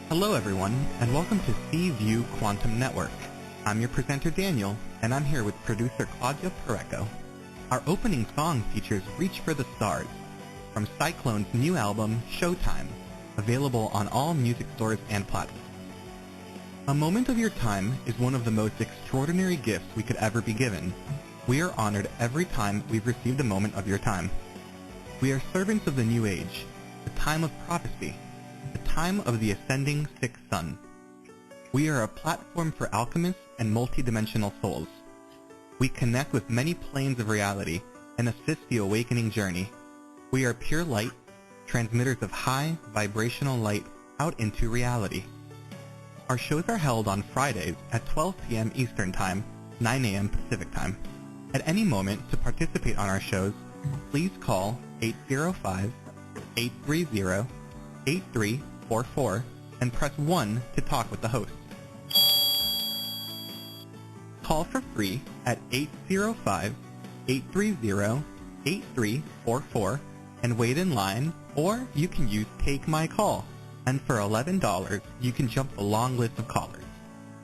Hello everyone, and welcome to C-View Quantum Network. I'm your presenter Daniel, and I'm here with producer Claudia Pareco. Our opening song features Reach for the Stars, from Cyclone's new album, Showtime, available on all music stores and platforms. A moment of your time is one of the most extraordinary gifts we could ever be given. We are honored every time we've received a moment of your time. We are servants of the new age, the time of prophecy, the time of the ascending sixth sun. We are a platform for alchemists and multidimensional souls. We connect with many planes of reality and assist the awakening journey. We are pure light, transmitters of high vibrational light out into reality. Our shows are held on Fridays at 12 p.m. Eastern Time, 9 a.m. Pacific Time. At any moment to participate on our shows, please call 805-830-8344 and press 1 to talk with the host. Call for free at 805-830-8344 and wait in line, or you can use Take My Call, and for $11 you can jump the long list of callers.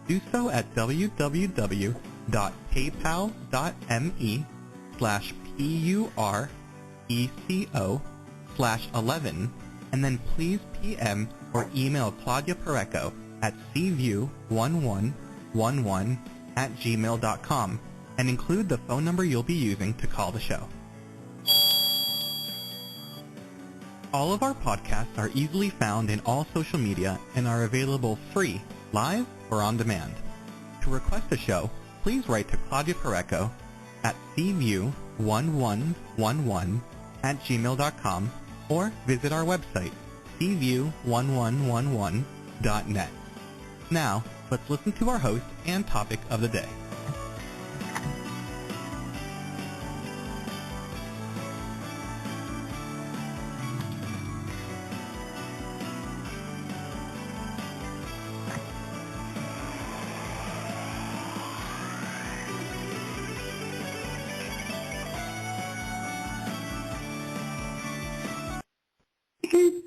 Do so at www.paypal.me/PURECO/11 and then please PM or email Claudia Pareco at cview1111@gmail.com and include the phone number you'll be using to call the show. All of our podcasts are easily found in all social media and are available free, live, or on demand. To request a show, please write to Claudia Pareco at cview1111@gmail.com or visit our website, cview1111.net. Now, let's listen to our host and topic of the day.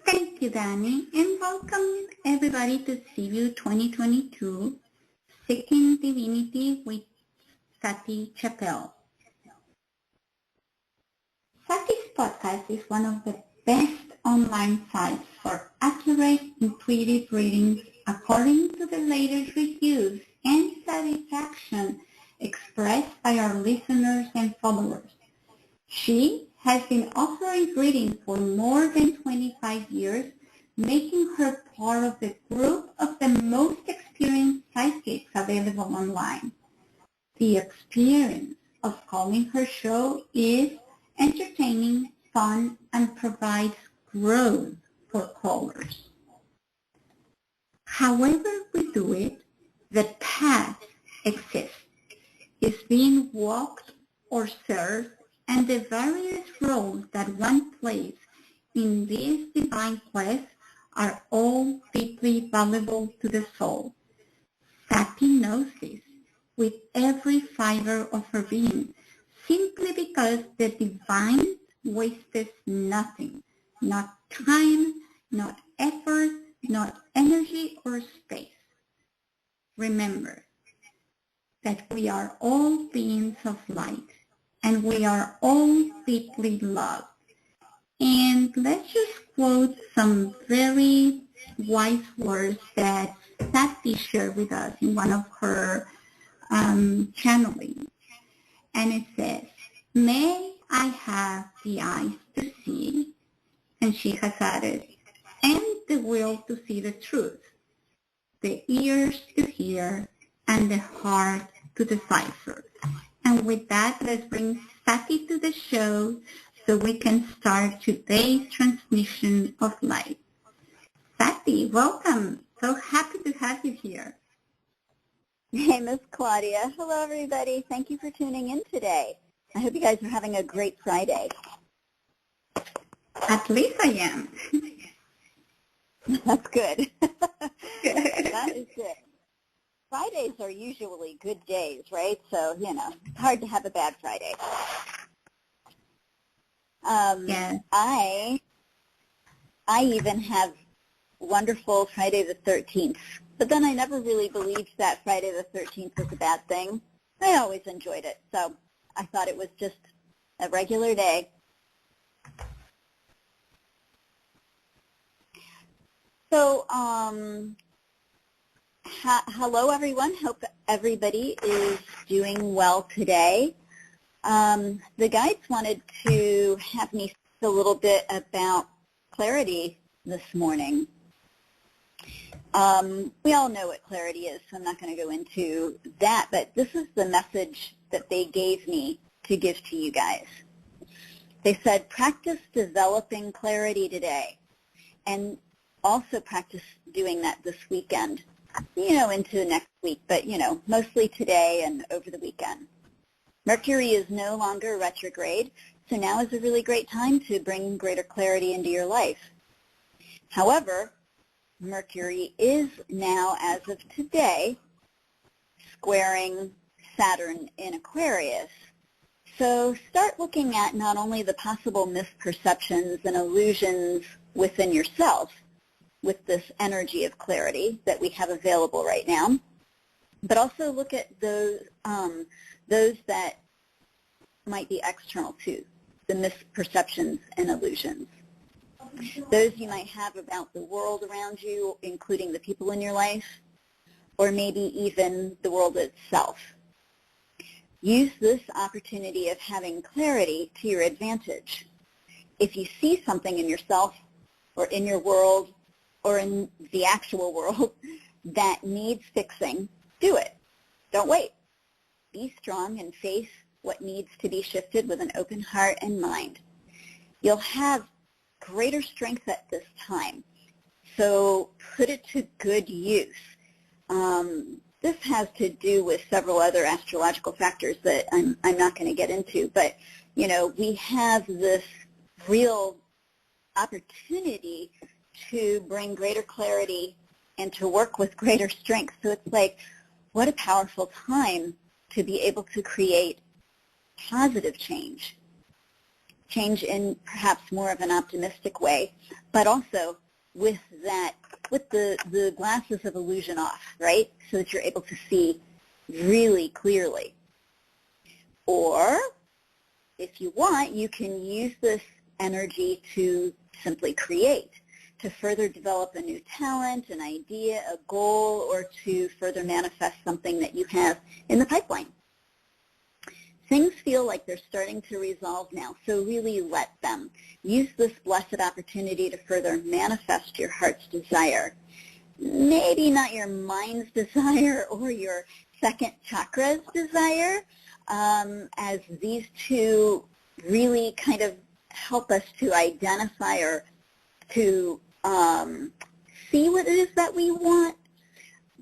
Thank you, Danny, and welcome everybody to CView 2022, Seeking Divinity with Sati Chappelle. Sati's podcast is one of the best online sites for accurate, intuitive readings according to the latest reviews and satisfaction expressed by our listeners and followers. She has been offering readings for more than 25 years, making her part of the group of the most experienced psychics available online. The experience of calling her show is entertaining, fun, and provides growth for callers. However we do it, the path exists, is being walked or served, and the various roles that one plays in this divine quest are all deeply valuable to the soul. Sati knows this with every fiber of her being, simply because the divine wastes nothing, not time, not effort, not energy or space. Remember that we are all beings of light, and we are all deeply loved. And let's just quote some very wise words that Sati shared with us in one of her channeling. And it says, "May I have the eyes to see," and she has added, "and the will to see the truth, the ears to hear, and the heart to decipher." And with that, let's bring Sati to the show so we can start today's transmission of light. Sati, welcome. So happy to have you here. Hey, Miss Claudia. Hello, everybody. Thank you for tuning in today. I hope you guys are having a great Friday. At least I am. That's good. That is good. Fridays are usually good days, right? So, it's hard to have a bad Friday. Yes. I even have wonderful Friday the 13th. But then I never really believed that Friday the 13th was a bad thing. I always enjoyed it. So I thought it was just a regular day. So hello, everyone. Hope everybody is doing well today. The guides wanted to have me speak a little bit about clarity this morning. We all know what clarity is, so I'm not going to go into that, but this is the message that they gave me to give to you guys. They said, practice developing clarity today, and also practice doing that this weekend, into next week, but, mostly today and over the weekend. Mercury is no longer retrograde, so now is a really great time to bring greater clarity into your life. However, Mercury is now, as of today, squaring Saturn in Aquarius. So start looking at not only the possible misperceptions and illusions within yourself with this energy of clarity that we have available right now, but also look at those that might be external to the misperceptions and illusions. Those you might have about the world around you, including the people in your life, or maybe even the world itself. Use this opportunity of having clarity to your advantage. If you see something in yourself or in your world or in the actual world that needs fixing, do it. Don't wait. Be strong and face what needs to be shifted with an open heart and mind. You'll have greater strength at this time, so put it to good use. This has to do with several other astrological factors that I'm not going to get into, but we have this real opportunity to bring greater clarity and to work with greater strength. So it's like, what a powerful time to be able to create positive change in perhaps more of an optimistic way, but also with the glasses of illusion off, right? So that you're able to see really clearly. Or if you want, you can use this energy to simply create, to further develop a new talent, an idea, a goal, or to further manifest something that you have in the pipeline. Things feel like they're starting to resolve now, so really let them. Use this blessed opportunity to further manifest your heart's desire. Maybe not your mind's desire or your second chakra's desire, as these two really kind of help us to identify or to see what it is that we want.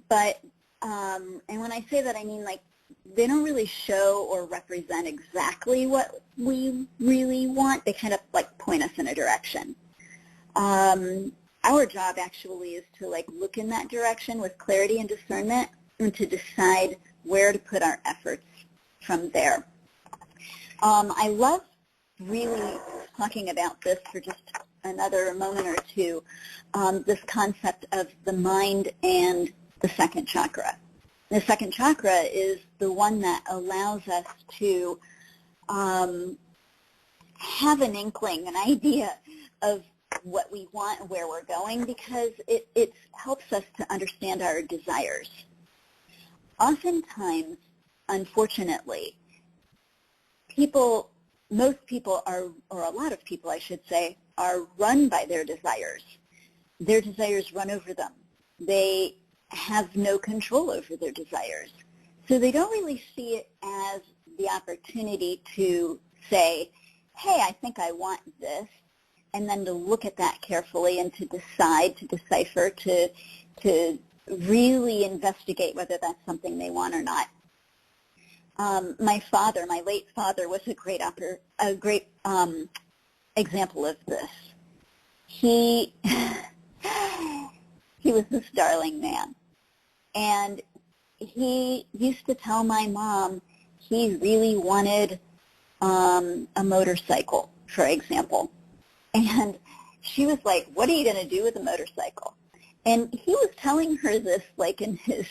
But, and when I say that, I mean like, they don't really show or represent exactly what we really want. They kind of like point us in a direction. Our job actually is to like look in that direction with clarity and discernment and to decide where to put our efforts from there. I love really talking about this for just another moment or two, this concept of the mind and the second chakra. The second chakra is the one that allows us to have an inkling, an idea of what we want and where we're going, because it helps us to understand our desires. Oftentimes, unfortunately, most people are, or a lot of people I should say, are run by their desires. Their desires run over them. They have no control over their desires. So they don't really see it as the opportunity to say, hey, I think I want this, and then to look at that carefully and to decide, to decipher, to really investigate whether that's something they want or not. My late father, was a great example of this. He was this darling man, and he used to tell my mom he really wanted a motorcycle, for example. And she was like, what are you going to do with a motorcycle? And he was telling her this like in his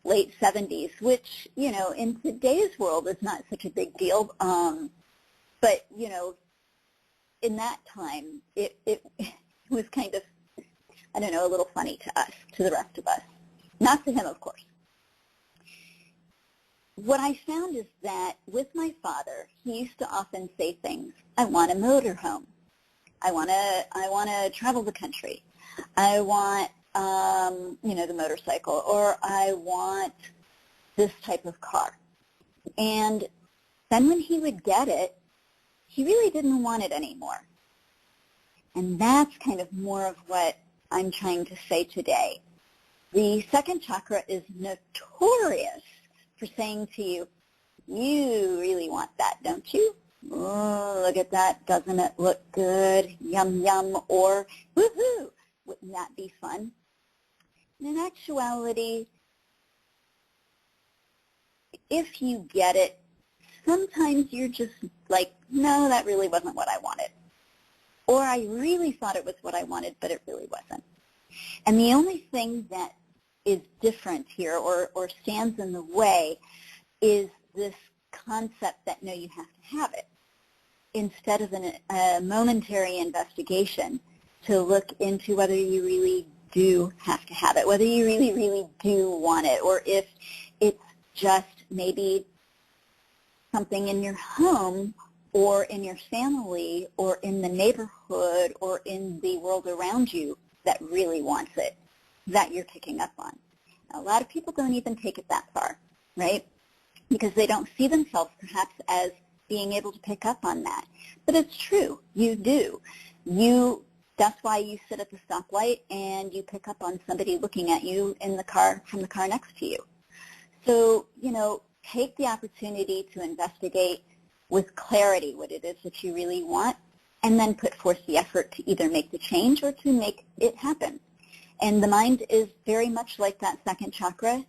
late 70s, which, you know, in today's world is not such a big deal. But, you know, in that time, it was kind of, I don't know, a little funny to us, to the rest of us. Not to him, of course. What I found is that with my father, he used to often say things, I want a motorhome. I want to travel the country. I want, you know, the motorcycle, or I want this type of car. And then when he would get it, he really didn't want it anymore. And that's kind of more of what I'm trying to say today. The second chakra is notorious for saying to you, you really want that, don't you? Oh, look at that. Doesn't it look good? Yum, yum. Or, woohoo, wouldn't that be fun? And in actuality, if you get it, sometimes you're just like, no, that really wasn't what I wanted. Or I really thought it was what I wanted, but it really wasn't. And the only thing that is different here or stands in the way is this concept that, no, you have to have it, instead of a momentary investigation to look into whether you really do have to have it, whether you really, really do want it, or if it's just maybe something in your home or in your family or in the neighborhood or in the world around you that really wants it, that you're picking up on. Now, a lot of people don't even take it that far, right? Because they don't see themselves perhaps as being able to pick up on that. But it's true. You do. That's why you sit at the stoplight and you pick up on somebody looking at you in the car, from the car next to you. So, you know, take the opportunity to investigate with clarity what it is that you really want, and then put forth the effort to either make the change or to make it happen. And the mind is very much like that second chakra.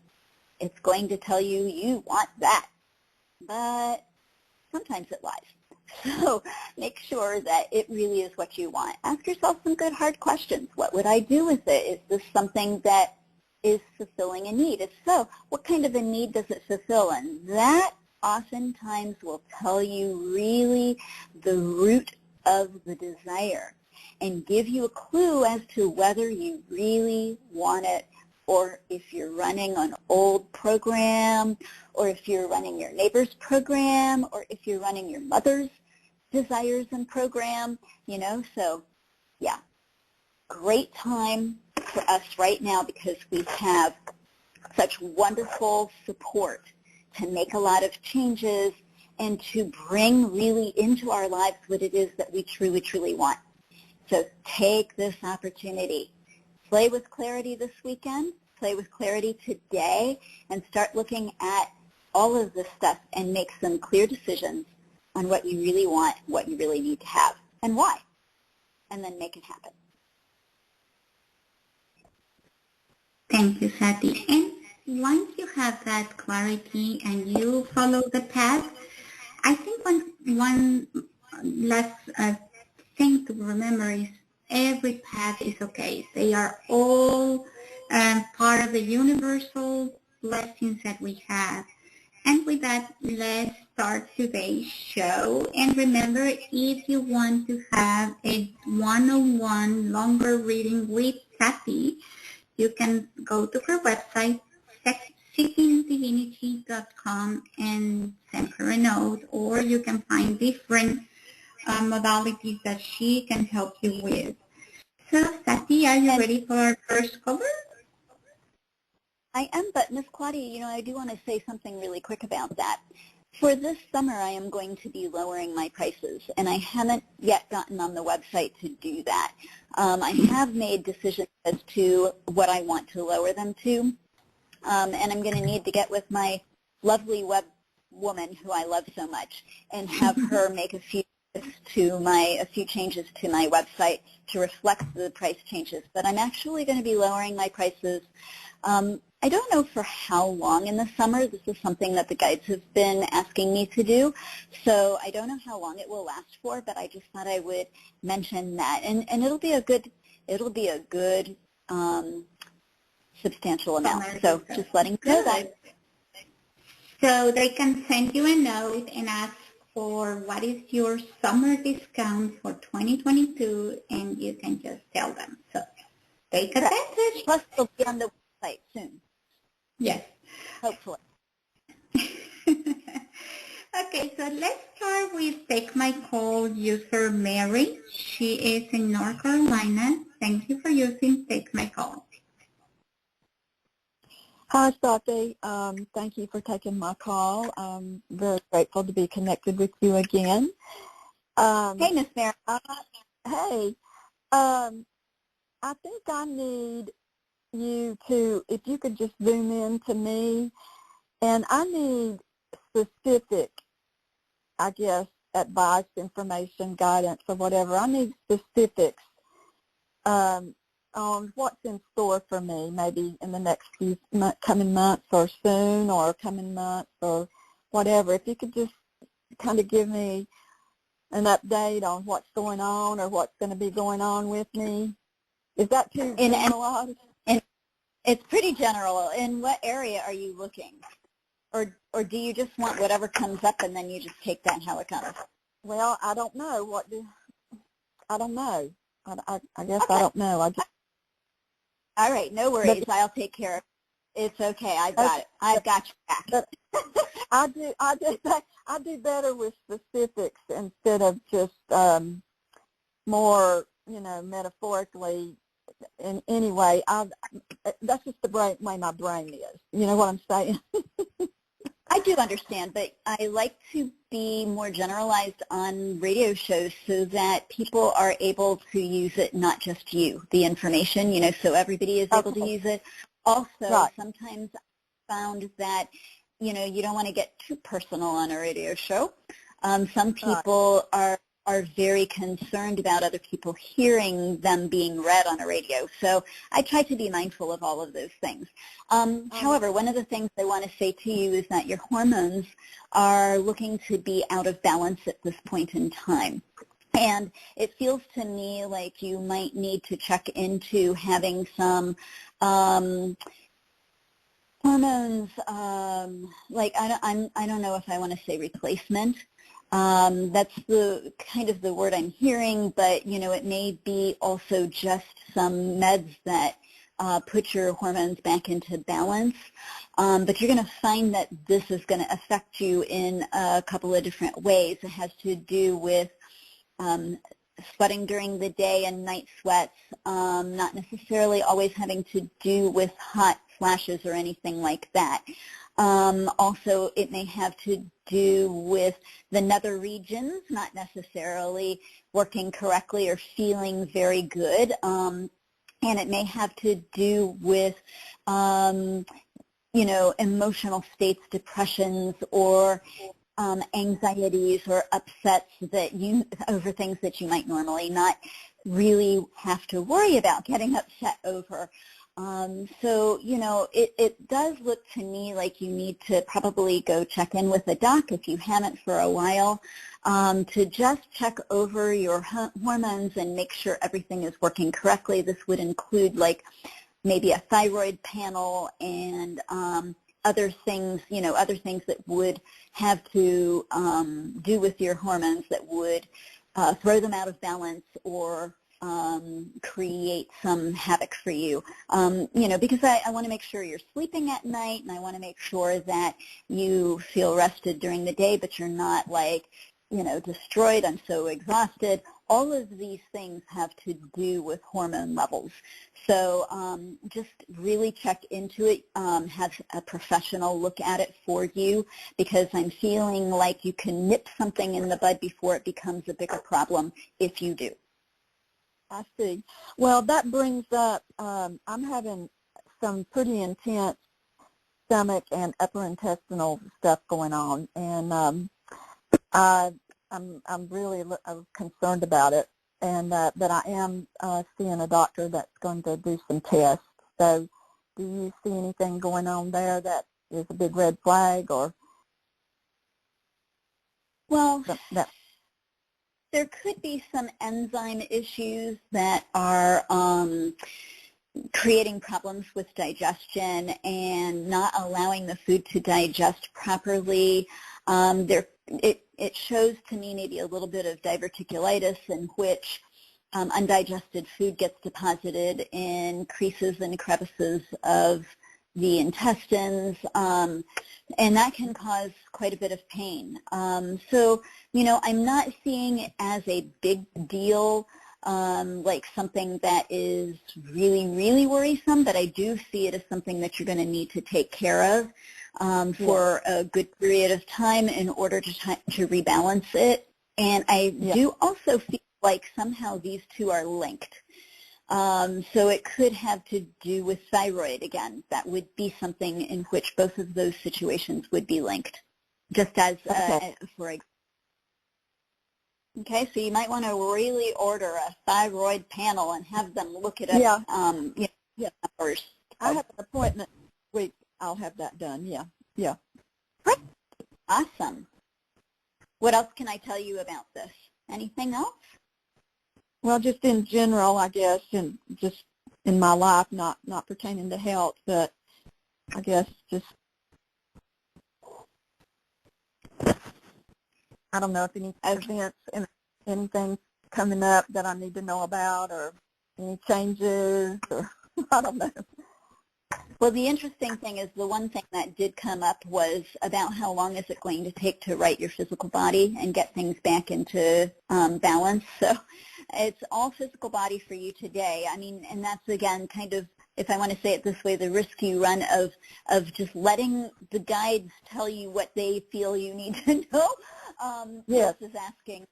It's going to tell you, you want that. But sometimes it lies. So make sure that it really is what you want. Ask yourself some good hard questions. What would I do with it? Is this something that is fulfilling a need? If so, what kind of a need does it fulfill? And that oftentimes will tell you really the root of the desire and give you a clue as to whether you really want it, or if you're running an old program, or if you're running your neighbor's program, or if you're running your mother's desires and program, you know. So, yeah, great time for us right now because we have such wonderful support to make a lot of changes and to bring really into our lives what it is that we truly, truly want. So take this opportunity. Play with clarity this weekend. Play with clarity today, and start looking at all of this stuff and make some clear decisions on what you really want, what you really need to have, and why, and then make it happen. Thank you, Sati. And once you have that clarity and you follow the path, I think one last thing to remember is every path is okay. They are all part of the universal blessings that we have. And with that, let's start today's show. And remember, if you want to have a one-on-one longer reading with Sati, you can go to her website, seekingdivinity.com, and send her a note, or you can find different modalities that she can help you with. So, Sati, are you ready for our first cover? I am, but Ms. Claudia, you know, I do want to say something really quick about that. For this summer, I am going to be lowering my prices, and I haven't yet gotten on the website to do that. I have made decisions as to what I want to lower them to, and I'm going to need to get with my lovely web woman who I love so much and have her make a few changes to my website to reflect the price changes. But I'm actually going to be lowering my prices. I don't know for how long in the summer. This is something that the guides have been asking me to do, so I don't know how long it will last for, but I just thought I would mention that. And it'll be a good substantial amount. So just letting you know that. So they can send you a note and ask for what is your summer discount for 2022, and you can just tell them. So take advantage. Plus, they'll be on the website soon. Yes. Hopefully. Okay, so let's start with Take My Call user Mary. She is in North Carolina. Thank you for using Take My Call. Hi, Sati. Thank you for taking my call. I'm very grateful to be connected with you again. Hey, Miss Mary. Hey, I think I need you to, if you could just zoom in to me, and I need specific, I guess, advice, information, guidance, or whatever. I need specifics on what's in store for me, maybe in the next few coming months or soon or coming months or whatever. If you could just kind of give me an update on what's going on or what's going to be going on with me. Is that too generalized? It's pretty general. In what area are you looking? Or do you just want whatever comes up and then you just take that how it comes? Well, I don't know. I don't know. I guess okay. I don't know. All right, no worries. I'll take care of it. It's okay. I got it. I've got you back. I do better with specifics instead of just more, metaphorically. In any way, that's just the way my brain is. You know what I'm saying? I do understand, but I like to be more generalized on radio shows so that people are able to use it, not just you, the information, so everybody is able to use it. Also, sometimes I found that, you don't want to get too personal on a radio show. Some people are very concerned about other people hearing them being read on a radio. So I try to be mindful of all of those things. However, one of the things I want to say to you is that your hormones are looking to be out of balance at this point in time. And it feels to me like you might need to check into having some hormones, like I don't know if I want to say replacement. That's the kind of the word I'm hearing, but it may be also just some meds that put your hormones back into balance. But you're going to find that this is going to affect you in a couple of different ways. It has to do with sweating during the day and night sweats, not necessarily always having to do with hot flashes or anything like that. Also, it may have to do with the nether regions not necessarily working correctly or feeling very good. And it may have to do with, emotional states, depressions, or anxieties or upsets over things that you might normally not really have to worry about getting upset over. So, it does look to me like you need to probably go check in with a doc if you haven't for a while, to just check over your hormones and make sure everything is working correctly. This would include like maybe a thyroid panel and other things that would have to do with your hormones that would throw them out of balance or create some havoc for you, because I want to make sure you're sleeping at night, and I want to make sure that you feel rested during the day, but you're not like, destroyed, I'm so exhausted. All of these things have to do with hormone levels. So just really check into it, have a professional look at it for you, because I'm feeling like you can nip something in the bud before it becomes a bigger problem if you do. I see. Well, that brings up, I'm having some pretty intense stomach and upper intestinal stuff going on, and I'm really concerned about it, and but I am seeing a doctor that's going to do some tests. So, do you see anything going on there that is a big red flag, or? Well, there could be some enzyme issues that are creating problems with digestion and not allowing the food to digest properly. It shows to me maybe a little bit of diverticulitis, in which undigested food gets deposited in creases and crevices of the intestines, and that can cause quite a bit of pain. So, I'm not seeing it as a big deal, like something that is really, really worrisome, but I do see it as something that you're going to need to take care of for a good period of time in order to rebalance it. And I do also feel like somehow these two are linked. So it could have to do with thyroid again. That would be something in which both of those situations would be linked, just as for example. Okay, so you might want to really order a thyroid panel and have them look it up. First. I have an appointment this week. I'll have that done. Yeah. Great. Awesome. What else can I tell you about this? Anything else? Well, just in general, I guess, and just in my life, not pertaining to health, but I guess just, I don't know if any events, anything coming up that I need to know about, or any changes, or I don't know. Well, the interesting thing is the one thing that did come up was about how long is it going to take to right your physical body and get things back into balance. So it's all physical body for you today. I mean, and that's, again, kind of, if I want to say it this way, the risk you run of just letting the guides tell you what they feel you need to know. Yes. Is asking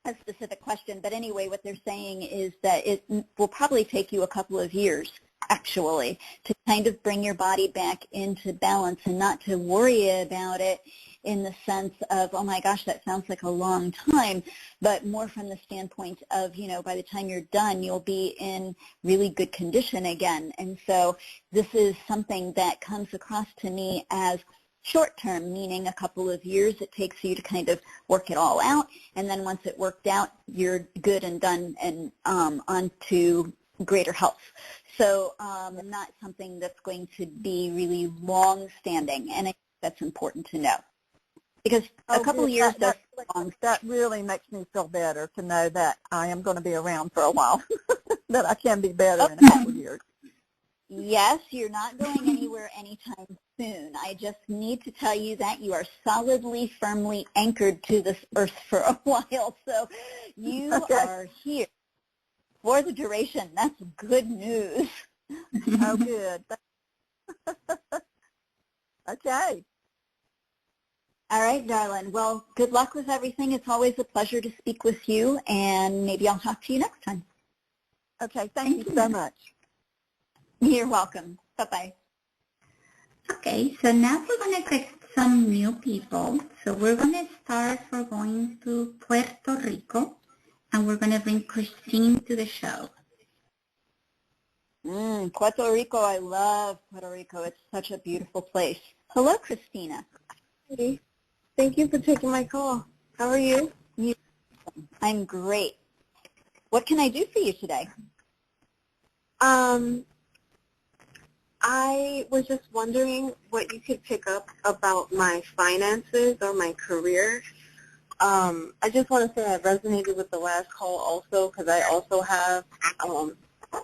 a specific question. But anyway, what they're saying is that it will probably take you a couple of years, actually, to kind of bring your body back into balance, and not to worry about it in the sense of, oh my gosh, that sounds like a long time, but more from the standpoint of, by the time you're done, you'll be in really good condition again. And so this is something that comes across to me as short term, meaning a couple of years it takes you to kind of work it all out, and then once it worked out, you're good and done and on to greater health. So not something that's going to be really long-standing, and I think that's important to know. Because a couple of years, that really makes me feel better to know that I am going to be around for a while, that I can be better in a couple of years. Yes, you're not going anywhere anytime soon. I just need to tell you that you are solidly, firmly anchored to this earth for a while. So you are here for the duration. That's good news. Oh, good. Okay. All right, darling. Well, good luck with everything. It's always a pleasure to speak with you, and maybe I'll talk to you next time. Okay, thank you so much. You're welcome. Bye-bye. Okay, so now we're going to get some new people. So we're going to start for going to Puerto Rico, and we're going to bring Christine to the show. Puerto Rico, I love Puerto Rico. It's such a beautiful place. Hello, Christina. Hey, thank you for taking my call. How are you? I'm great. What can I do for you today? I was just wondering what you could pick up about my finances or my career. I just want to say I resonated with the last call also, because I also have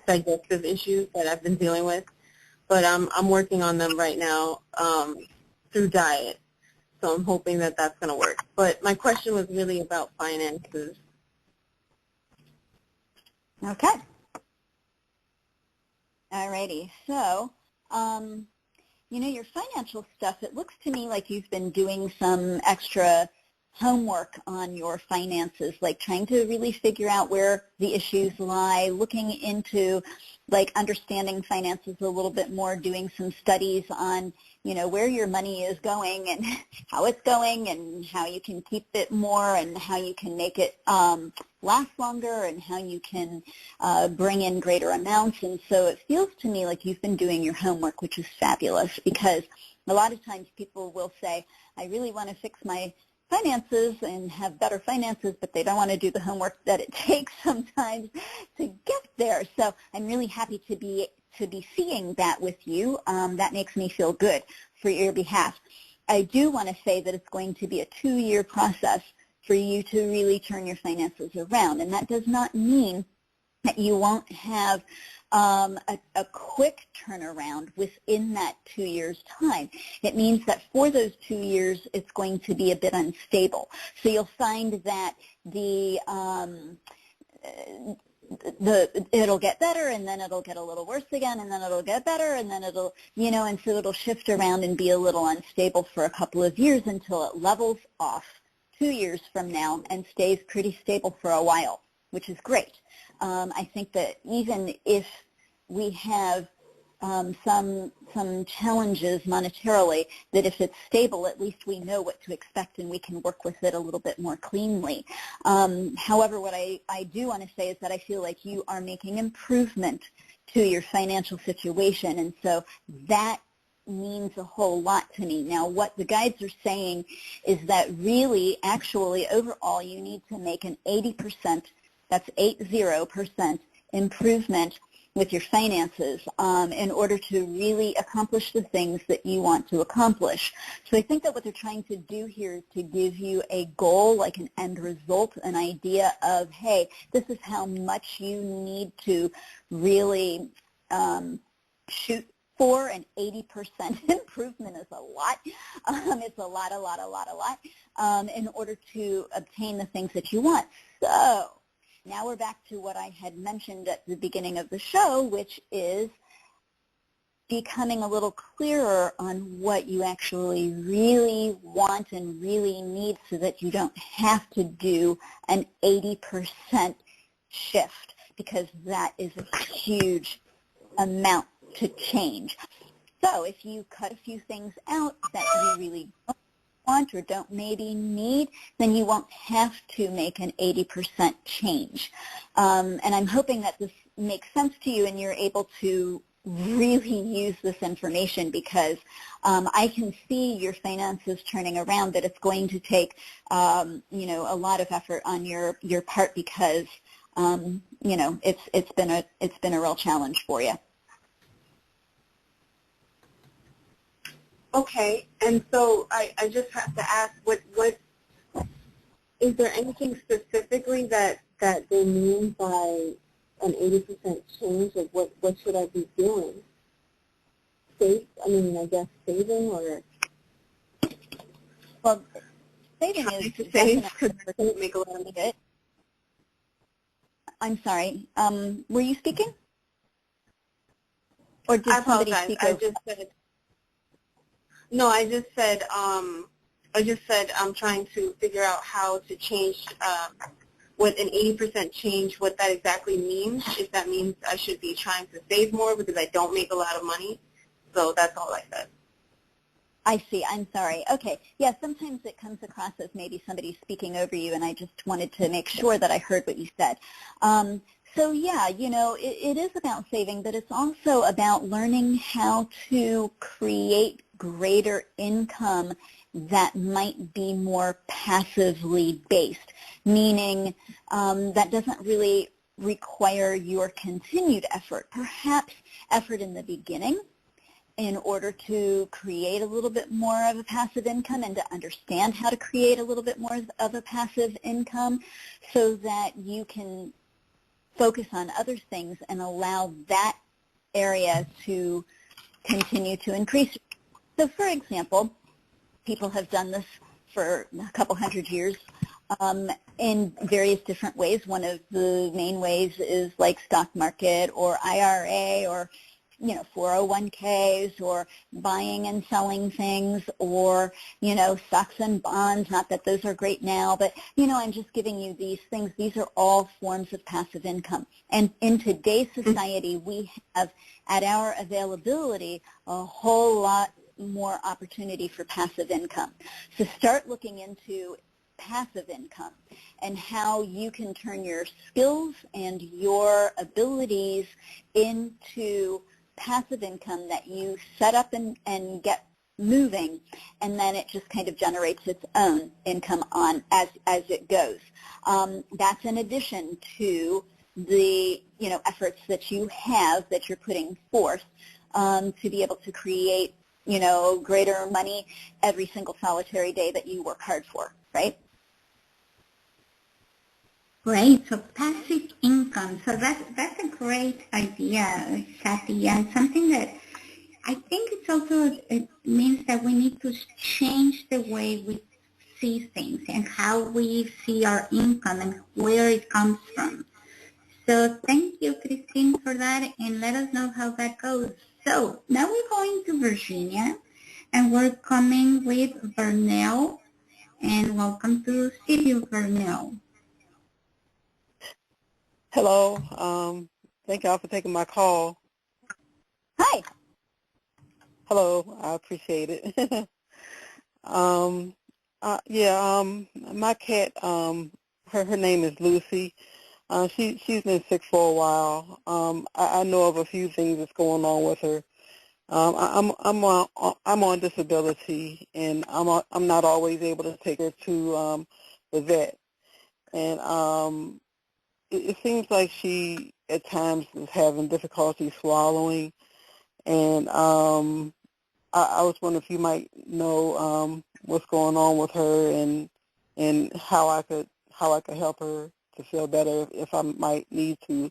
digestive issues that I've been dealing with, but I'm working on them right now through diet, so I'm hoping that that's going to work. But my question was really about finances. Okay. Alrighty. So, your financial stuff, it looks to me like you've been doing some extra homework on your finances, like trying to really figure out where the issues lie, looking into understanding finances a little bit more, doing some studies on, where your money is going and how it's going and how you can keep it more and how you can make it last longer and how you can bring in greater amounts. And so it feels to me like you've been doing your homework, which is fabulous, because a lot of times people will say, I really want to fix my finances and have better finances, but they don't want to do the homework that it takes sometimes to get there. So I'm really happy to be to be seeing that with you. That makes me feel good for your behalf. I do want to say that it's going to be a 2-year process for you to really turn your finances around, and that does not mean that you won't have a quick turnaround within that 2 years' time. It means that for those 2 years, it's going to be a bit unstable. So you'll find that it'll get better, and then it'll get a little worse again, and then it'll get better, and then it'll, and so it'll shift around and be a little unstable for a couple of years until it levels off 2 years from now and stays pretty stable for a while, which is great. I think that even if we have some challenges monetarily, that if it's stable, at least we know what to expect and we can work with it a little bit more cleanly. However, what I do want to say is that I feel like you are making improvement to your financial situation, and so that means a whole lot to me. Now, what the guides are saying is that really, actually, overall, you need to make an 80%, that's 80% improvement with your finances in order to really accomplish the things that you want to accomplish. So I think that what they're trying to do here is to give you a goal, like an end result, an idea of, hey, this is how much you need to really shoot for. An 80% improvement is a lot. It's a lot, in order to obtain the things that you want. So now we're back to what I had mentioned at the beginning of the show, which is becoming a little clearer on what you actually really want and really need so that you don't have to do an 80% shift, because that is a huge amount to change. So if you cut a few things out that you really don't want or don't maybe need, then you won't have to make an 80% change. And I'm hoping that this makes sense to you and you're able to really use this information, because I can see your finances turning around, but it's going to take a lot of effort on your part, because it's been a real challenge for you. Okay, and so I just have to ask, what is there anything specifically that they mean by an 80% change? Of what should I be doing? I guess saving, or well, saving is to save, because I can't make a lot of it. I'm sorry. Were you speaking, or did somebody speak over? I just said I'm trying to figure out how to change what an 80% change, what that exactly means. If that means I should be trying to save more because I don't make a lot of money. So that's all I said. I see. I'm sorry. Okay. Yeah, sometimes it comes across as maybe somebody's speaking over you, and I just wanted to make sure that I heard what you said. So yeah, it is about saving, but it's also about learning how to create greater income that might be more passively based, meaning that doesn't really require your continued effort, perhaps effort in the beginning in order to create a little bit more of a passive income and to understand how to create a little bit more of a passive income so that you can focus on other things and allow that area to continue to increase. So, for example, people have done this for a couple hundred years in various different ways. One of the main ways is like stock market or IRA or 401ks or buying and selling things or, stocks and bonds. Not that those are great now, but, I'm just giving you these things. These are all forms of passive income. And in today's society, we have at our availability a whole lot more opportunity for passive income. So start looking into passive income and how you can turn your skills and your abilities into passive income that you set up and get moving, and then it just kind of generates its own income on as it goes. That's in addition to the, efforts that you have, that you're putting forth, to be able to create, greater money every single solitary day that you work hard for, right? Great. So passive income. So that's a great idea, Sati, and something that I think it means that we need to change the way we see things and how we see our income and where it comes from. So thank you, Christine, for that, and let us know how that goes. So now we're going to Virginia, and we're coming with Vernell, and welcome to studio, Vernell. Hello. Thank y'all for taking my call. Hi. Hello. I appreciate it. My cat, her name is Lucy. She's been sick for a while. I know of a few things that's going on with her. I'm on disability, and I'm not always able to take her to the vet, and it seems like she at times is having difficulty swallowing, and I was wondering if you might know what's going on with her, and how I could help her to feel better, if I might need to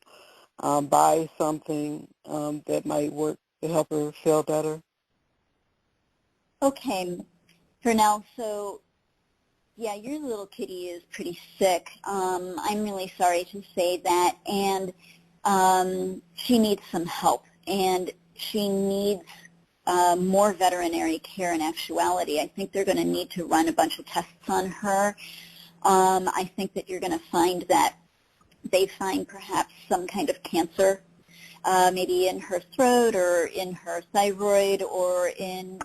buy something that might work to help her feel better. Okay, Vernell, so yeah, your little kitty is pretty sick. I'm really sorry to say that, and she needs some help, and she needs more veterinary care in actuality. I think they're going to need to run a bunch of tests on her. I think that you're going to find that they find perhaps some kind of cancer, maybe in her throat or in her thyroid or in,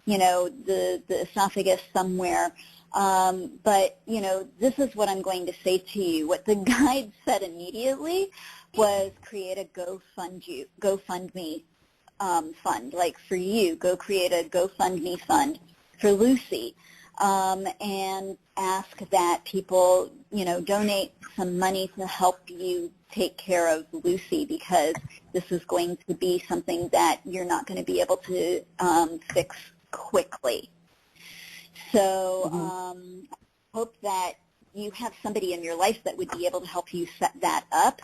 the esophagus somewhere. But, this is what I'm going to say to you. What the guide said immediately was create a GoFundMe fund. Like for you, go create a GoFundMe fund for Lucy. And ask that people, donate some money to help you take care of Lucy, because this is going to be something that you're not going to be able to fix quickly. So I hope that you have somebody in your life that would be able to help you set that up.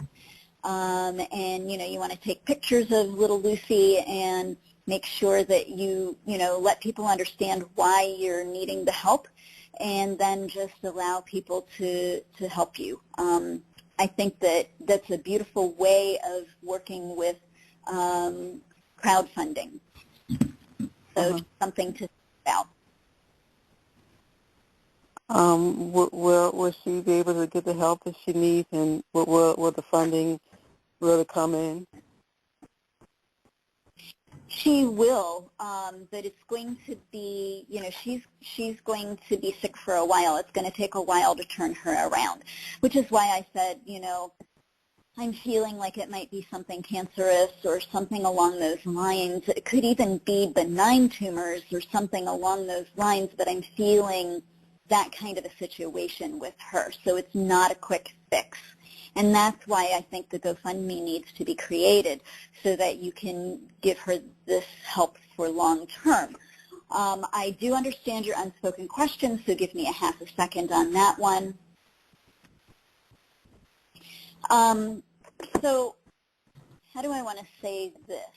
And, you want to take pictures of little Lucy and make sure that you, let people understand why you're needing the help, and then just allow people to help you. I think that that's a beautiful way of working with crowdfunding. So something to think about. Will she be able to get the help that she needs, and will the funding really come in? She will, but it's going to be, she's going to be sick for a while. It's going to take a while to turn her around, which is why I said, I'm feeling like it might be something cancerous or something along those lines. It could even be benign tumors or something along those lines, but I'm feeling that kind of a situation with her. So it's not a quick fix. And that's why I think the GoFundMe needs to be created, so that you can give her this help for long term. I do understand your unspoken question, so give me a half a second on that one. So how do I want to say this?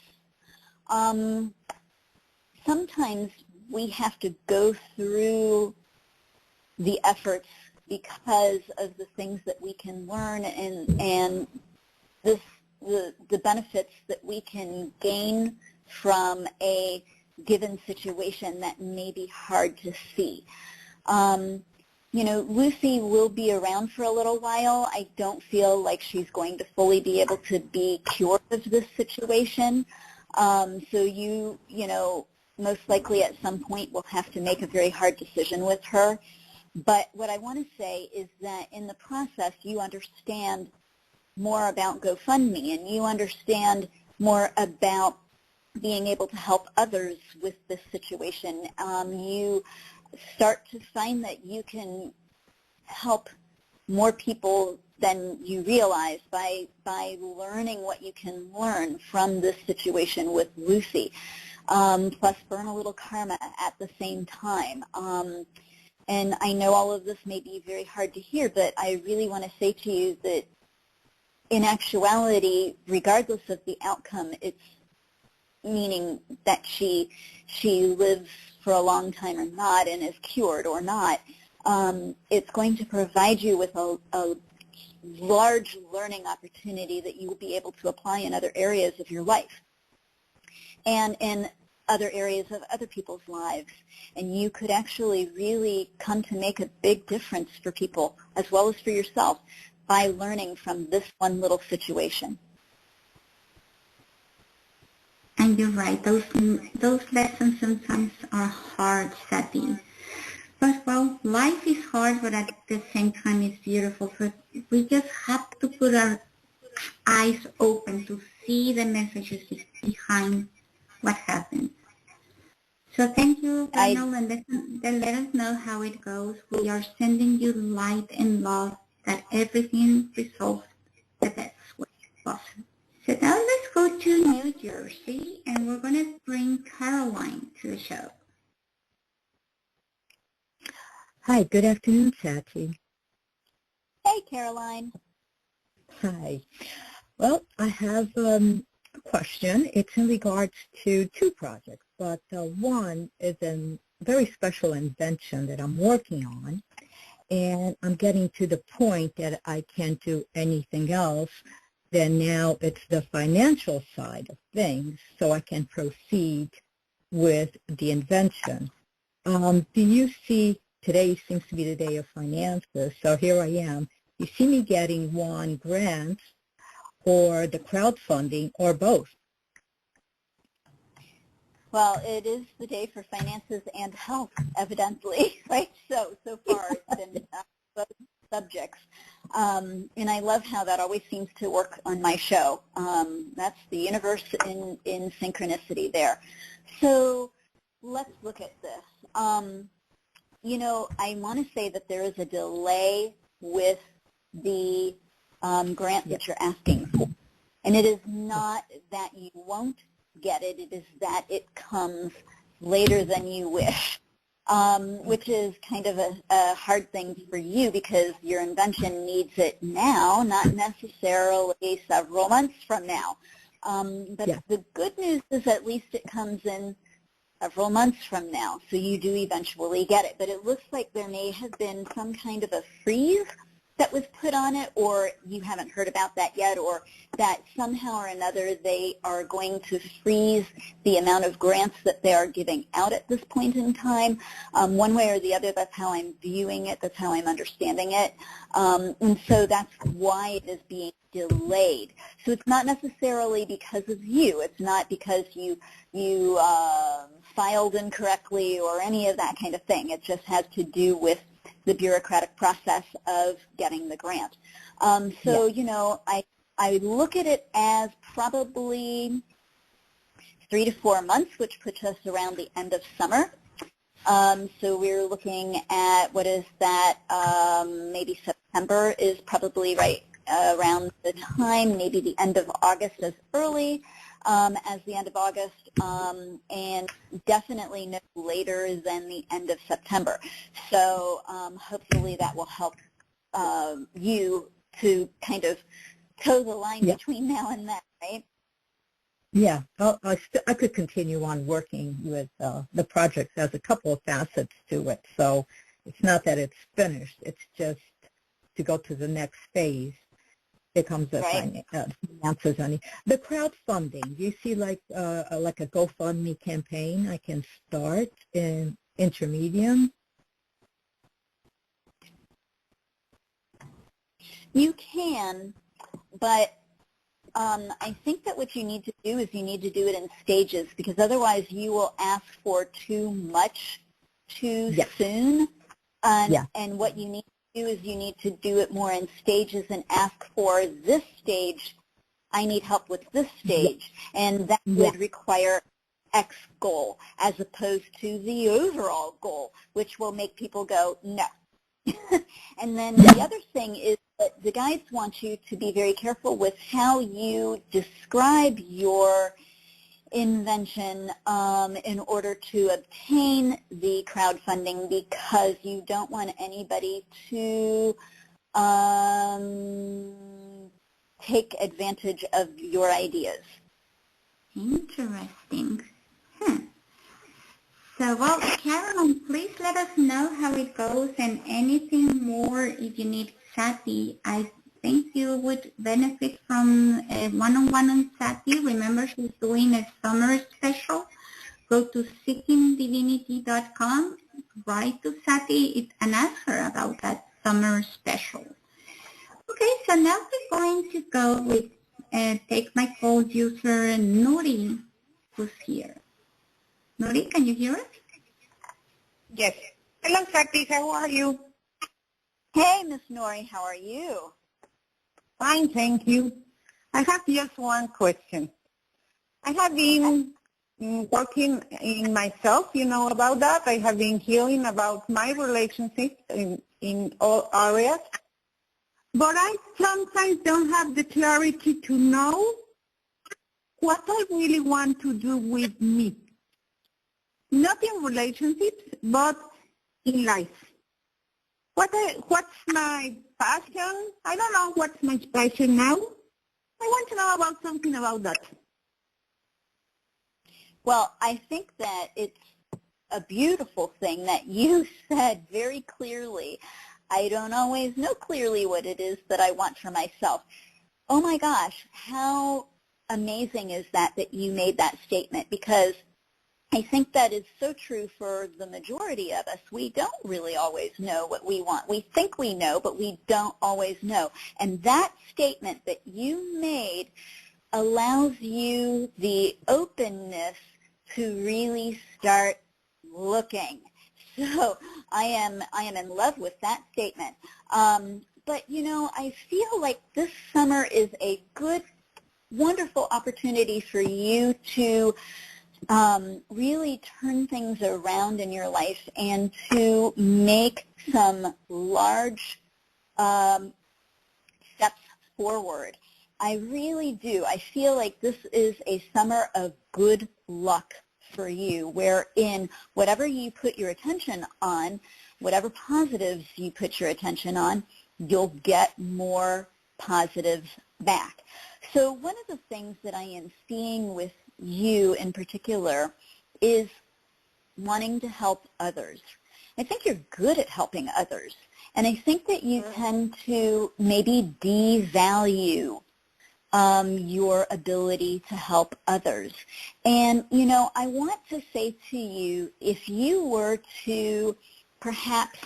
Sometimes we have to go through the efforts because of the things that we can learn and the benefits that we can gain from a given situation that may be hard to see. Lucy will be around for a little while. I don't feel like she's going to fully be able to be cured of this situation. So you most likely at some point will have to make a very hard decision with her. But what I want to say is that in the process, you understand more about GoFundMe, and you understand more about being able to help others with this situation. You start to find that you can help more people than you realize by learning what you can learn from this situation with Lucy, plus burn a little karma at the same time. And I know all of this may be very hard to hear, but I really want to say to you that in actuality, regardless of the outcome, it's meaning that she lives for a long time or not and is cured or not, it's going to provide you with a large learning opportunity that you will be able to apply in other areas of your life and in other areas of other people's lives. And you could actually really come to make a big difference for people as well as for yourself by learning from this one little situation. And you're right, those lessons sometimes are hard, Sati. But, well, life is hard, but at the same time it's beautiful. So we just have to put our eyes open to see the messages behind what happens. So thank you, Daniel, and let us know how it goes. We are sending you light and love that everything resolves the best way possible. So now let's go to New Jersey, and we're going to bring Caroline to the show. Hi, good afternoon, Sati. Hey, Caroline. Hi. Well, I have a question. It's in regards to two projects, but one is a very special invention that I'm working on, and I'm getting to the point that I can't do anything else. Then now it's the financial side of things, so I can proceed with the invention. Do you see, today seems to be the day of finances, so here I am. You see me getting one grant or the crowdfunding or both? Well, it is the day for finances and health, evidently, right? So far it's been both subjects. And I love how that always seems to work on my show. That's the universe in synchronicity there. So let's look at this. You know, I want to say that there is a delay with the grant that you're asking for. And it is not that you won't get it. It is that it comes later than you wish, which is kind of a hard thing for you because your invention needs it now, not necessarily several months from now. But the good news is at least it comes in several months from now, so you do eventually get it. But it looks like there may have been some kind of a freeze that was put on it, or you haven't heard about that yet, or that somehow or another they are going to freeze the amount of grants that they are giving out at this point in time. One way or the other, that's how I'm viewing it, that's how I'm understanding it. And so that's why it is being delayed. So it's not necessarily because of you. It's not because you filed incorrectly or any of that kind of thing. It just has to do with the bureaucratic process of getting the grant. You know, I look at it as probably 3 to 4 months, which puts us around the end of summer. So we're looking at, what is that, maybe September is probably right around the time, maybe the end of August as early as the end of August, and definitely no later than the end of September. So hopefully that will help you to kind of toe the line between now and then, right? Yeah, I could continue on working with the project. There's a couple of facets to it, so it's not that it's finished. It's just to go to the next phase. It comes with finances on it. The crowdfunding, you see like a GoFundMe campaign I can start in Intermedium? You can, but I think that what you need to do is you need to do it in stages, because otherwise you will ask for too much too soon. And what you need to do is you need to do it more in stages and ask for this stage, I need help with this stage. And that would require X goal as opposed to the overall goal, which will make people go, no. And then the other thing is But the guides want you to be very careful with how you describe your invention in order to obtain the crowdfunding, because you don't want anybody to take advantage of your ideas. Interesting. So, well, Caroline, please let us know how it goes, and anything more if you need Sati. I think you would benefit from a one-on-one on Sati. Remember, she's doing a summer special. Go to seekingdivinity.com, write to Sati and ask her about that summer special. Okay, so now we're going to go with Take My Cold user Nuri, who's here. Nuri, can you hear us? Yes. Hello, Sati. How are you? Hey, Miss Nori, how are you? Fine, thank you. I have just one question. I have been working in myself, about that. I have been healing about my relationships in all areas. But I sometimes don't have the clarity to know what I really want to do with me. Not in relationships, but in life. What's my passion? I don't know what's my passion now. I want to know about something about that. Well, I think that it's a beautiful thing that you said very clearly. I don't always know clearly what it is that I want for myself. Oh my gosh, how amazing is that you made that statement, because I think that is so true for the majority of us. We don't really always know what we want. We think we know, but we don't always know. And that statement that you made allows you the openness to really start looking. So I am in love with that statement. But, I feel like this summer is a good, wonderful opportunity for you to really turn things around in your life and to make some large steps forward. I really do. I feel like this is a summer of good luck for you, wherein whatever you put your attention on, whatever positives you put your attention on, you'll get more positives back. So one of the things that I am seeing with you in particular is wanting to help others. I think you're good at helping others, and I think that you tend to maybe devalue your ability to help others. And, I want to say to you, if you were to perhaps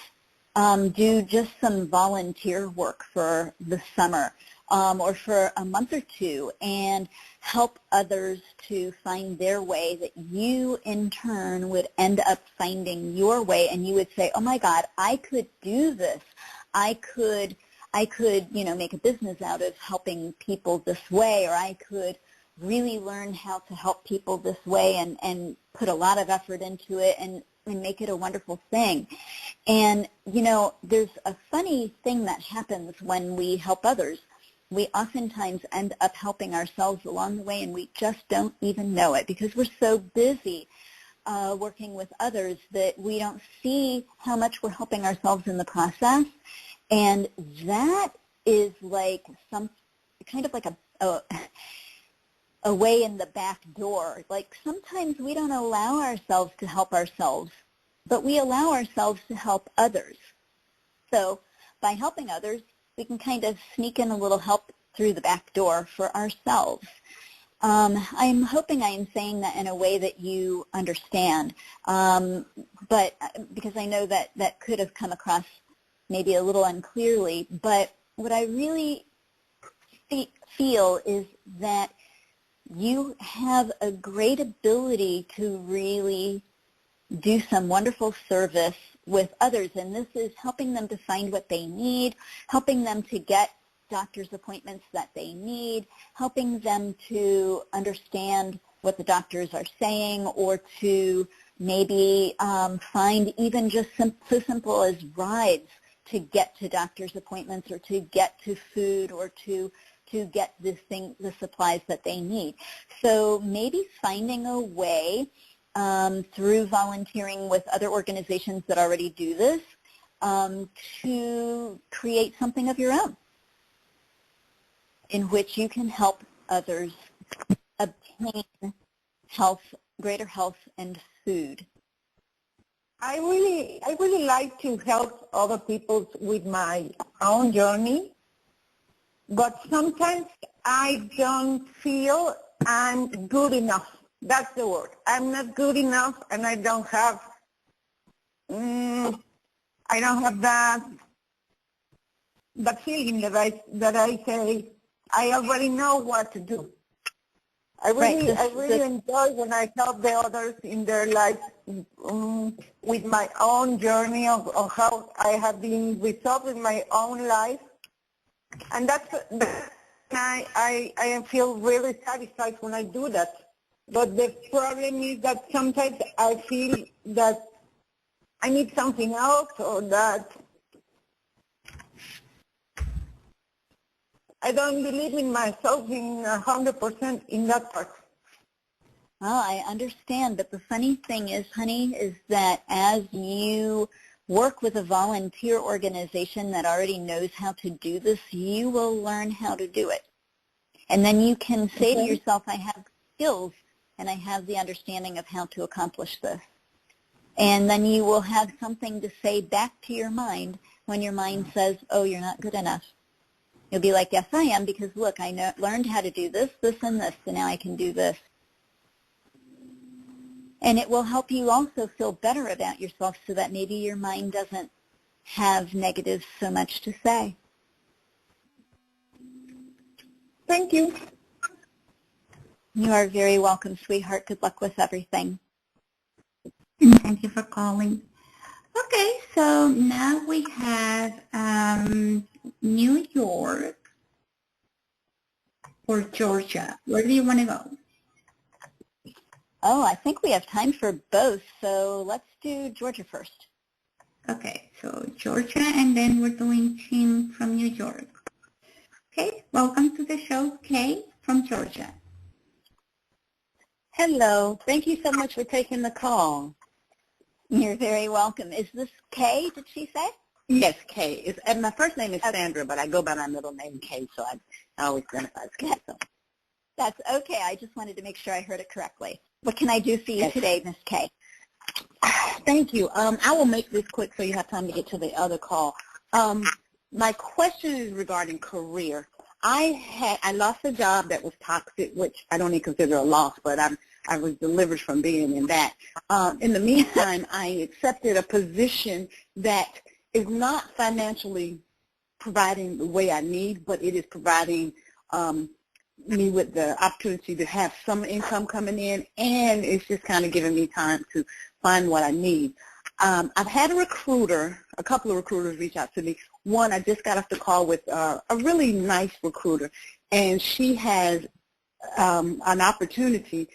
do just some volunteer work for the summer, or for a month or two, and help others to find their way, that you in turn would end up finding your way, and you would say, oh my God, I could do this. I could, make a business out of helping people this way, or I could really learn how to help people this way and put a lot of effort into it and make it a wonderful thing. And, there's a funny thing that happens when we help others. We oftentimes end up helping ourselves along the way, and we just don't even know it because we're so busy working with others that we don't see how much we're helping ourselves in the process. And that is like kind of like a way in the back door. Like sometimes we don't allow ourselves to help ourselves, but we allow ourselves to help others. So by helping others, we can kind of sneak in a little help through the back door for ourselves. I'm hoping I am saying that in a way that you understand, but because I know that could have come across maybe a little unclearly, but what I really feel is that you have a great ability to really do some wonderful service with others, and this is helping them to find what they need, helping them to get doctor's appointments that they need, helping them to understand what the doctors are saying, or to maybe find even just so simple as rides to get to doctor's appointments or to get to food or to get the supplies that they need. So maybe finding a way through volunteering with other organizations that already do this to create something of your own in which you can help others obtain greater health and food. I really like to help other people with my own journey, but sometimes I don't feel I'm good enough. That's the word. I'm not good enough, and I don't have that feeling that I say I already know what to do. I really enjoy when I help the others in their life with my own journey of how I have been resolved in my own life, and I feel really satisfied when I do that. But the problem is that sometimes I feel that I need something else, or that I don't believe in myself in 100% in that part. Well, I understand, but the funny thing is, honey, is that as you work with a volunteer organization that already knows how to do this, you will learn how to do it. And then you can say to yourself, I have skills and I have the understanding of how to accomplish this. And then you will have something to say back to your mind when your mind says, oh, you're not good enough. You'll be like, yes, I am, because look, I learned how to do this, this, and this, so now I can do this. And it will help you also feel better about yourself so that maybe your mind doesn't have negatives so much to say. Thank you. You are very welcome, sweetheart. Good luck with everything. And thank you for calling. Okay, so now we have New York or Georgia. Where do you want to go? Oh, I think we have time for both, so let's do Georgia first. Okay, so Georgia, and then we're doing Tim from New York. Okay, welcome to the show, Kay from Georgia. Hello. Thank you so much for taking the call. You're very welcome. Is this Kay, did she say? Yes, Kay. And my first name is Sandra, but I go by my middle name, Kay, so I always identify as Kay. So. That's okay. I just wanted to make sure I heard it correctly. What can I do for you today, Miss Kay? Thank you. I will make this quick so you have time to get to the other call. My question is regarding career. I lost a job that was toxic, which I don't even consider a loss, but I was delivered from being in that. In the meantime, I accepted a position that is not financially providing the way I need, but it is providing me with the opportunity to have some income coming in, and it's just kind of giving me time to find what I need. I've had a couple of recruiters reach out to me. One, I just got off the call with a really nice recruiter, and she has an opportunity.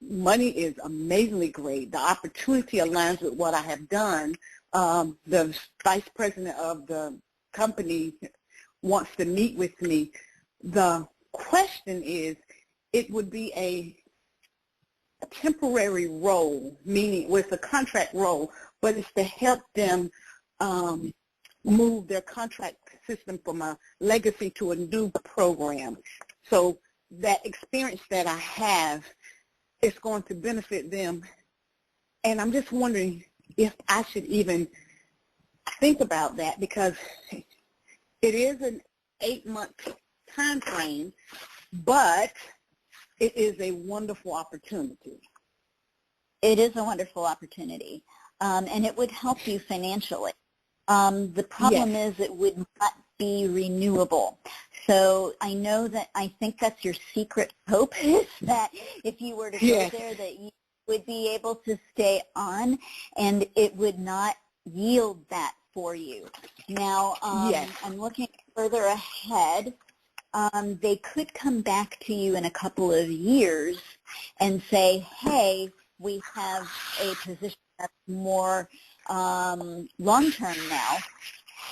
Money is amazingly great. The opportunity aligns with what I have done. The vice president of the company wants to meet with me. The question is, it would be a temporary role, meaning with a contract role, but it's to help them move their contract system from a legacy to a new program. So that experience that I have is going to benefit them. And I'm just wondering if I should even think about that, because it is an 8-month time frame, but it is a wonderful opportunity. It is a wonderful opportunity, and it would help you financially. The problem is it would not be renewable. So I think that's your secret hope, is that if you were to go there, that you would be able to stay on, and it would not yield that for you. Now, I'm looking further ahead. They could come back to you in a couple of years and say, hey, we have a position that's more long-term now,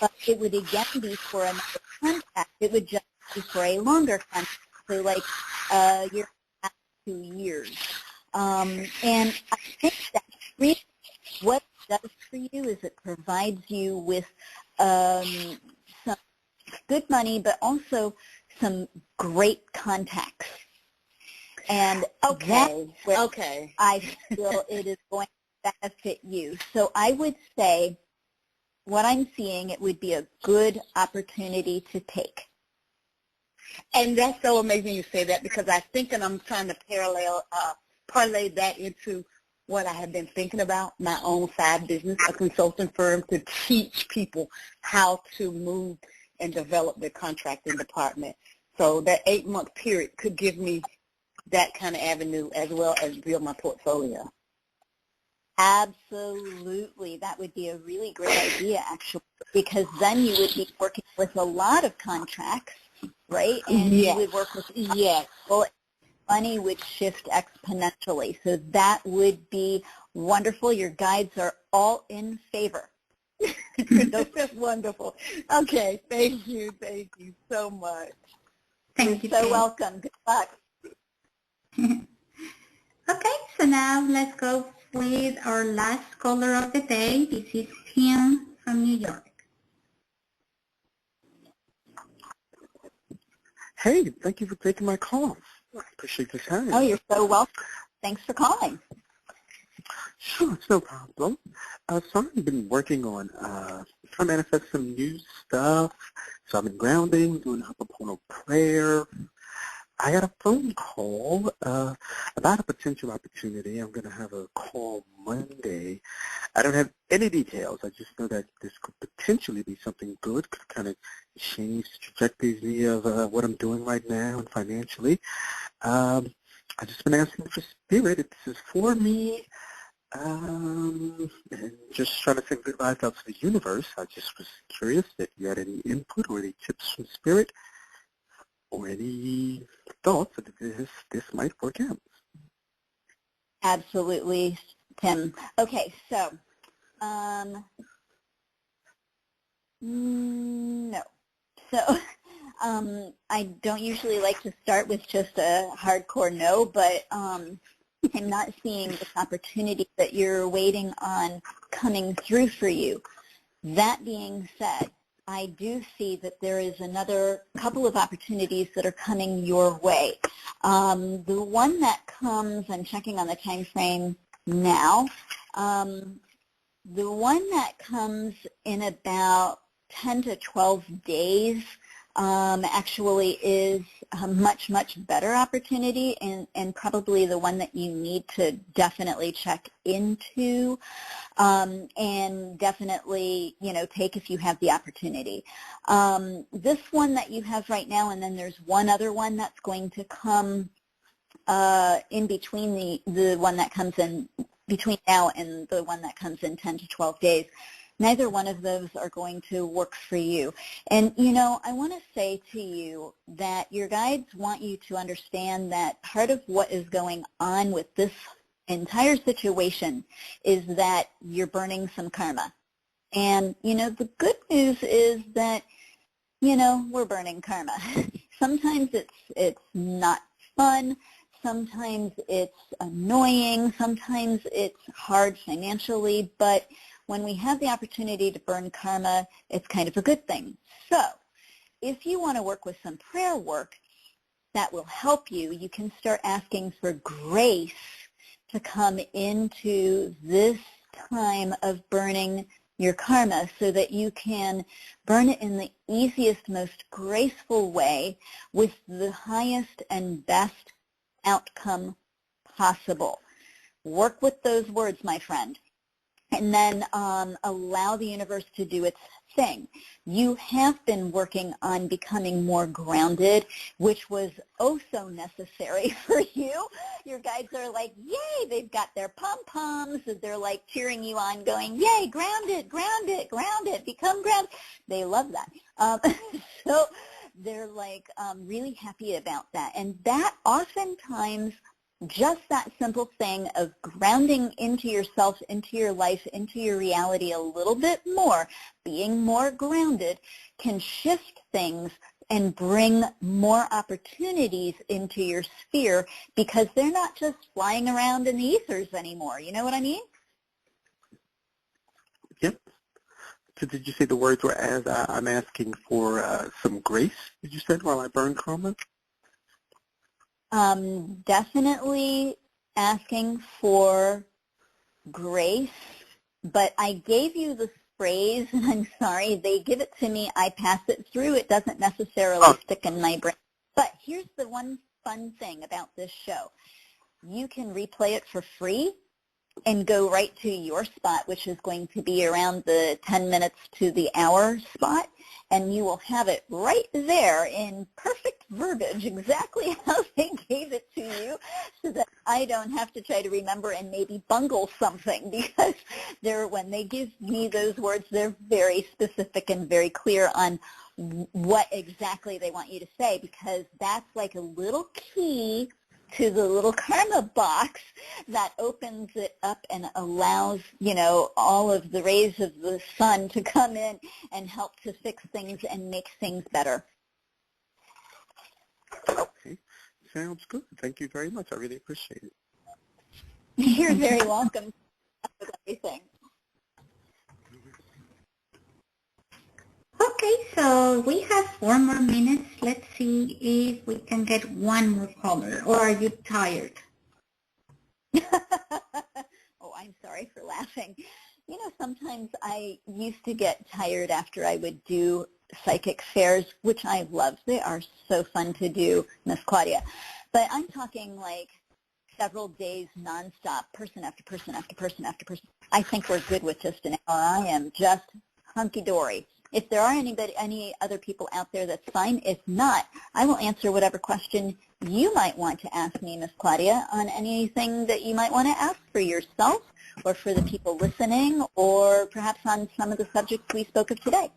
but it would again be for another contract. It would just be for a longer contract, so like a year and a half, 2 years. And I think that really what it does for you is it provides you with some good money, but also some great contacts. And Okay. I feel it is going to benefit you. So I would say what I'm seeing, it would be a good opportunity to take. And that's so amazing you say that, because I think, and I'm trying to parlay that into what I have been thinking about, my own side business, a consulting firm to teach people how to move and develop their contracting department. So that 8-month period could give me that kind of avenue as well as build my portfolio. Absolutely. That would be a really great idea, actually, because then you would be working with a lot of contracts, right? And you would work with people. Money would shift exponentially. So that would be wonderful. Your guides are all in favor. That's wonderful. Okay. Thank you so much. Thank you. You're so welcome. Good luck. Okay, so now let's go with our last caller of the day. This is Tim from New York. Hey, thank you for taking my call. I appreciate the time. Oh, you're so welcome. Thanks for calling. Sure, it's no problem. So I've been working on trying to manifest some new stuff. So I've been grounding, doing Ho'oponopono prayer. I got a phone call about a potential opportunity. I'm going to have a call Monday. I don't have any details. I just know that this could potentially be something good, could kind of change the trajectory of what I'm doing right now and financially. I've just been asking for spirit. If this is for me, and just trying to send good vibes out to the universe. I just was curious if you had any input or any tips from spirit, or any thoughts that this might work out. Absolutely, Tim. Okay, so, no. So, I don't usually like to start with just a hardcore no, but I'm not seeing this opportunity that you're waiting on coming through for you. That being said, I do see that there is another couple of opportunities that are coming your way. The one that comes, I'm checking on the time frame now, the one that comes in about 10 to 12 days actually is a much, much better opportunity, and probably the one that you need to definitely check into and definitely, take if you have the opportunity. This one that you have right now, and then there's one other one that's going to come in between the one that comes in between now and the one that comes in 10 to 12 days. Neither one of those are going to work for you. And, I want to say to you that your guides want you to understand that part of what is going on with this entire situation is that you're burning some karma. And, the good news is that, we're burning karma. Sometimes it's not fun. Sometimes it's annoying. Sometimes it's hard financially. But when we have the opportunity to burn karma, it's kind of a good thing. So if you want to work with some prayer work that will help you, you can start asking for grace to come into this time of burning your karma so that you can burn it in the easiest, most graceful way with the highest and best outcome possible. Work with those words, my friend, and then allow the universe to do its thing. You have been working on becoming more grounded, which was oh so necessary for you. Your guides are like, yay, they've got their pom-poms, and they're like cheering you on, going, yay, grounded, grounded, grounded, become grounded. They love that. So they're like really happy about that. And that oftentimes just that simple thing of grounding into yourself, into your life, into your reality a little bit more, being more grounded, can shift things and bring more opportunities into your sphere because they're not just flying around in the ethers anymore. You know what I mean? Yep. So did you say the words were as I'm asking for some grace, did you say, while I burn karma? Definitely asking for grace, but I gave you the phrase, and I'm sorry, they give it to me, I pass it through, it doesn't necessarily stick in my brain. But here's the one fun thing about this show. You can replay it for free and go right to your spot, which is going to be around the 10 minutes to the hour spot, and you will have it right there in perfect verbiage, exactly how they gave it to you, so that I don't have to try to remember and maybe bungle something, because when they give me those words, they're very specific and very clear on what exactly they want you to say, because that's like a little key to the little karma box that opens it up and allows, all of the rays of the sun to come in and help to fix things and make things better. Okay. Sounds good. Thank you very much. I really appreciate it. You're very welcome with everything. Okay, so we have 4 more minutes. Let's see if we can get one more caller. Or are you tired? Oh, I'm sorry for laughing. Sometimes I used to get tired after I would do psychic fairs, which I love. They are so fun to do, Miss Claudia. But I'm talking like several days nonstop, person after person after person after person. I think we're good with just an hour. I am just hunky-dory. If there are any other people out there, that's fine. If not, I will answer whatever question you might want to ask me, Miss Claudia, on anything that you might want to ask for yourself or for the people listening, or perhaps on some of the subjects we spoke of today.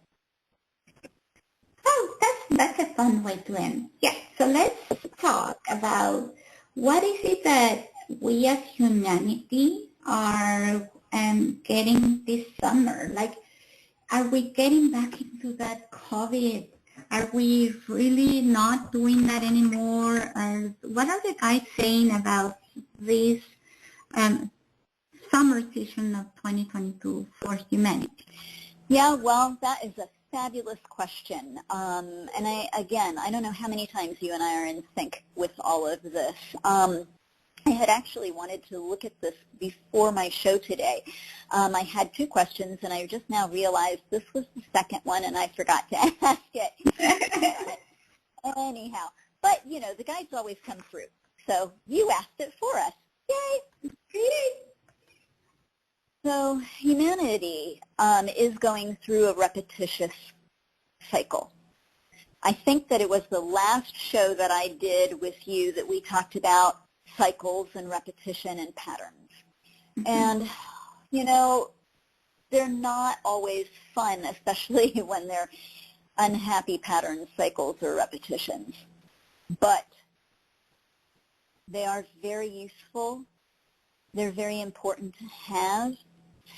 Oh, that's a fun way to end. Yeah, so let's talk about what is it that we as humanity are getting this summer. Like, are we getting back into that COVID? Are we really not doing that anymore? What are the guys saying about this summer season of 2022 for humanity? Yeah, well, that is a fabulous question. And I don't know how many times you and I are in sync with all of this. I had actually wanted to look at this before my show today. I had 2 questions, and I just now realized this was the second one, and I forgot to ask it. Anyhow, but, the guides always come through. So you asked it for us. Yay! Yay! So humanity is going through a repetitious cycle. I think that it was the last show that I did with you that we talked about cycles and repetition and patterns. Mm-hmm. And, they're not always fun, especially when they're unhappy patterns, cycles, or repetitions. But they are very useful. They're very important to have.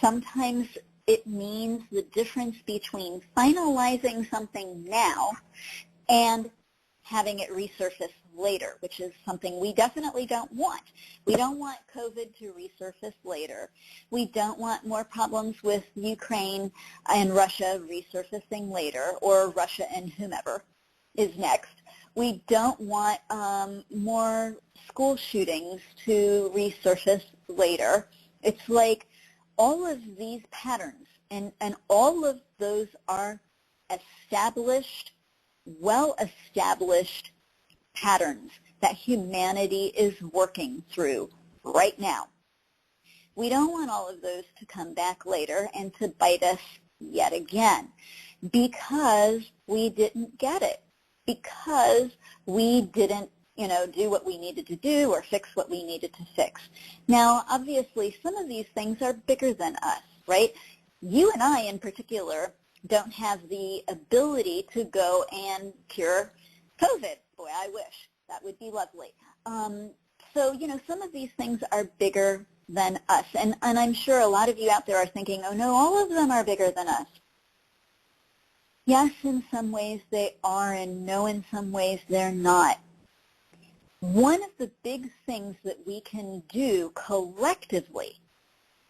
Sometimes it means the difference between finalizing something now and having it resurface later, which is something we definitely don't want. We don't want COVID to resurface later. We don't want more problems with Ukraine and Russia resurfacing later, or Russia and whomever is next. We don't want more school shootings to resurface later. It's like all of these patterns, and all of those are established, well-established patterns that humanity is working through right now. We don't want all of those to come back later and to bite us yet again, because we didn't get it, because we didn't do what we needed to do or fix what we needed to fix. Now, obviously, some of these things are bigger than us, right? You and I, in particular, don't have the ability to go and cure COVID. Boy, I wish. That would be lovely. So, some of these things are bigger than us. And I'm sure a lot of you out there are thinking, oh no, all of them are bigger than us. Yes, in some ways they are, and no, in some ways they're not. One of the big things that we can do collectively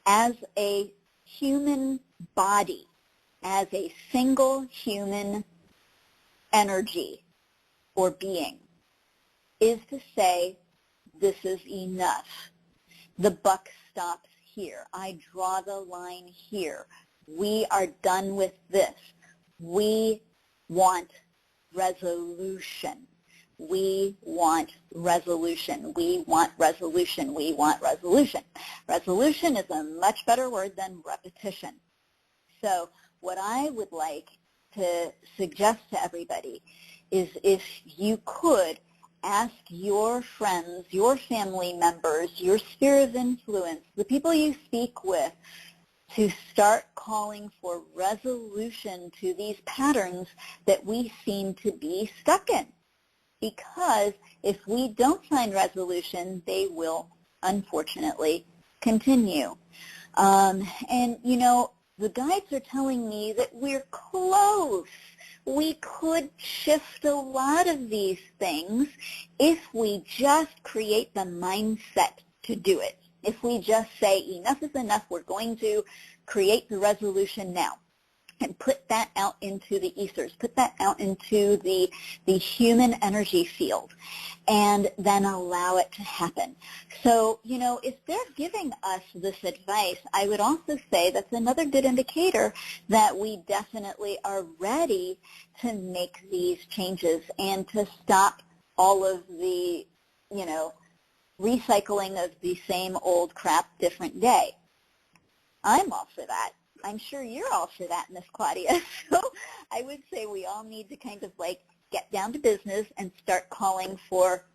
as a human body, as a single human energy or being, is to say, this is enough. The buck stops here. I draw the line here. We are done with this. We want resolution. We want resolution. We want resolution. We want resolution. Resolution is a much better word than repetition. So what I would like to suggest to everybody is if you could ask your friends, your family members, your sphere of influence, the people you speak with, to start calling for resolution to these patterns that we seem to be stuck in. Because if we don't find resolution, they will, unfortunately, continue. And, the guides are telling me that we're close. We could shift a lot of these things if we just create the mindset to do it. If we just say, enough is enough, we're going to create the resolution now, and put that out into the ethers, put that out into the human energy field, and then allow it to happen. So, if they're giving us this advice, I would also say that's another good indicator that we definitely are ready to make these changes and to stop all of the, recycling of the same old crap, different day. I'm all for that. I'm sure you're all for that, Miss Claudia. So I would say we all need to kind of get down to business and start calling for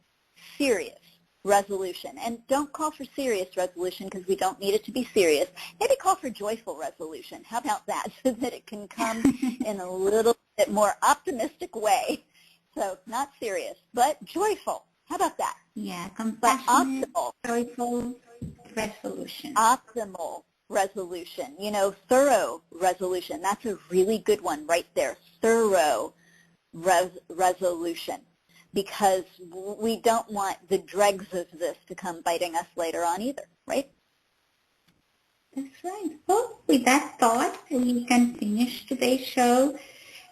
serious resolution. And don't call for serious resolution because we don't need it to be serious. Maybe call for joyful resolution. How about that? So that it can come in a little bit more optimistic way. So not serious, but joyful. How about that? Yeah, compassionate, joyful resolution. Optimal resolution, thorough resolution. That's a really good one right there, thorough resolution, because we don't want the dregs of this to come biting us later on either, right? That's right. Well, with that thought, we can finish today's show,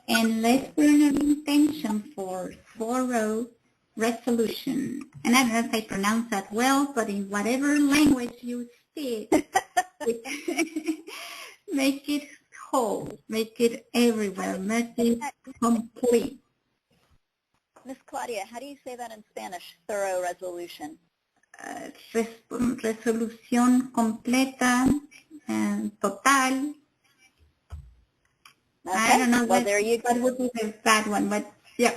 and let's learn an intention for thorough resolution. And I don't know if I pronounce that well, but in whatever language you speak, make it whole, make it everywhere, make it complete. Miss Claudia, how do you say that in Spanish, thorough resolution? Resolución completa, total. Okay. I don't know well, there you go. What would be the bad one, but yeah.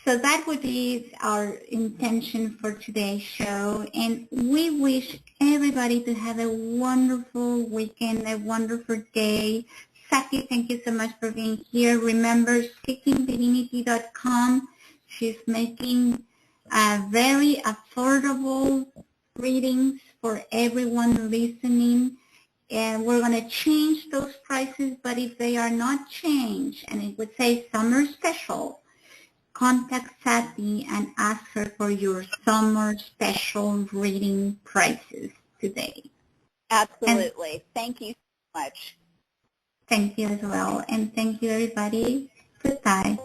So that would be our intention for today's show, and we wish everybody to have a wonderful weekend, a wonderful day. Sati, thank you so much for being here. Remember, seekingdivinity.com. She's making very affordable readings for everyone listening, and we're going to change those prices, but if they are not changed, and it would say summer special, contact Sati and ask her for your summer special reading prices today. Absolutely. And thank you so much. Thank you as well. And thank you, everybody. Goodbye.